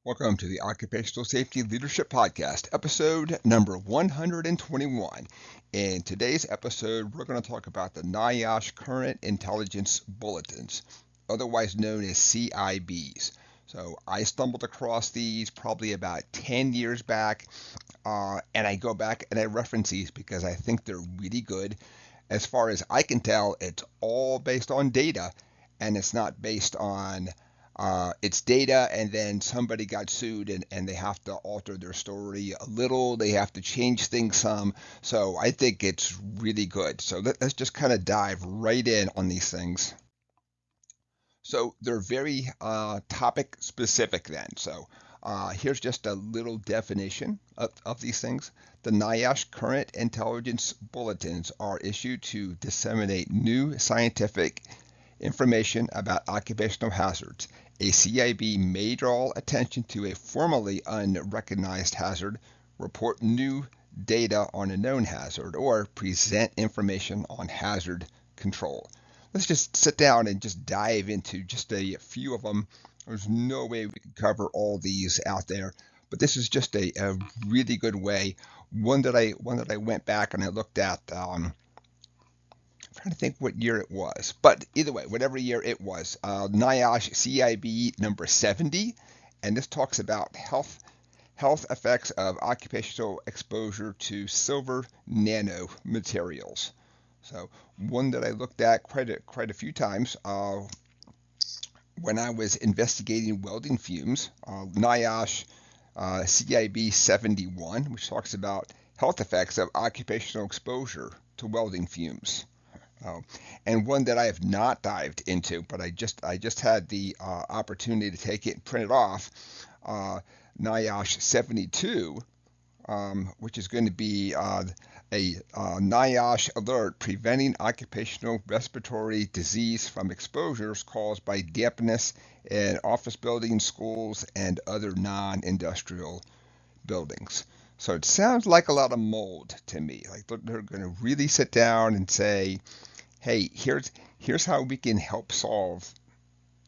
Welcome to the Occupational Safety Leadership Podcast, episode number 121. In today's episode, we're going to talk about the NIOSH Current Intelligence Bulletins, otherwise known as CIBs. So I stumbled across these probably about 10 years back, and I go back and I reference these because I think they're really good. As far as I can tell, it's all based on data, and it's not based on it's data, and then somebody got sued and they have to alter their story a little. They have to change things some. So I think it's really good. So let's just kind of dive right in on these things. So they're very topic specific then. So here's just a little definition of these things. The NIOSH Current Intelligence Bulletins are issued to disseminate new scientific information about occupational hazards. A CIB may draw attention to a formerly unrecognized hazard, report new data on a known hazard, or present information on hazard control. Let's just sit down and just dive into just a few of them. There's no way we could cover all these out there, but this is just a really good way. One that I went back and I looked at. Trying to think what year it was, but either way, whatever year it was, NIOSH CIB number 70, and this talks about health effects of occupational exposure to silver nanomaterials. So one that I looked at quite a few times when I was investigating welding fumes, NIOSH CIB 71, which talks about health effects of occupational exposure to welding fumes. And one that I have not dived into, but I just had the opportunity to take it and print it off, NIOSH 72, which is going to be a NIOSH alert preventing occupational respiratory disease from exposures caused by dampness in office buildings, schools, and other non-industrial buildings. So it sounds like a lot of mold to me. Like they're going to really sit down and say, hey, here's how we can help solve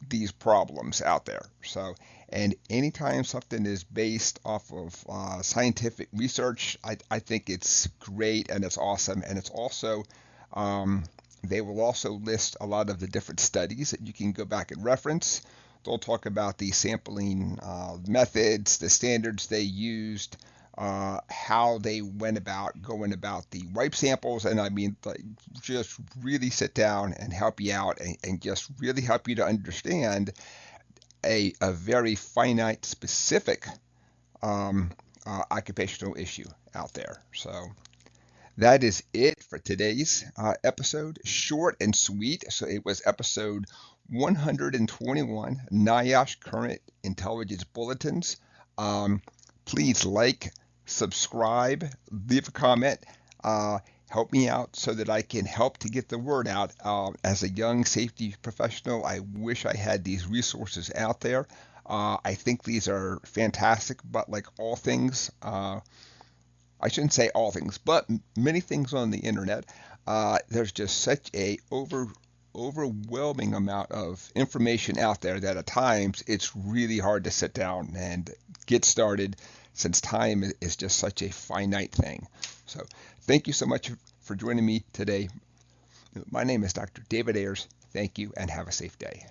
these problems out there. So, and anytime something is based off of scientific research, I think it's great and it's awesome. And it's also, they will also list a lot of the different studies that you can go back and reference. They'll talk about the sampling methods, the standards they used, how they went about going about the wipe samples, and I mean, like, just really sit down and help you out and just really help you to understand a very finite, specific occupational issue out there. So that is it for today's episode. Short and sweet. So it was episode 121, NIOSH Current Intelligence Bulletins. Please like, subscribe, leave a comment, help me out so that I can help to get the word out. As a young safety professional, I wish I had these resources out there. I think these are fantastic, but like all things, I shouldn't say all things, but many things on the internet, there's just such a overwhelming amount of information out there that at times it's really hard to sit down and get started, since time is just such a finite thing. So thank you so much for joining me today. My name is Dr. David Ayers. Thank you and have a safe day.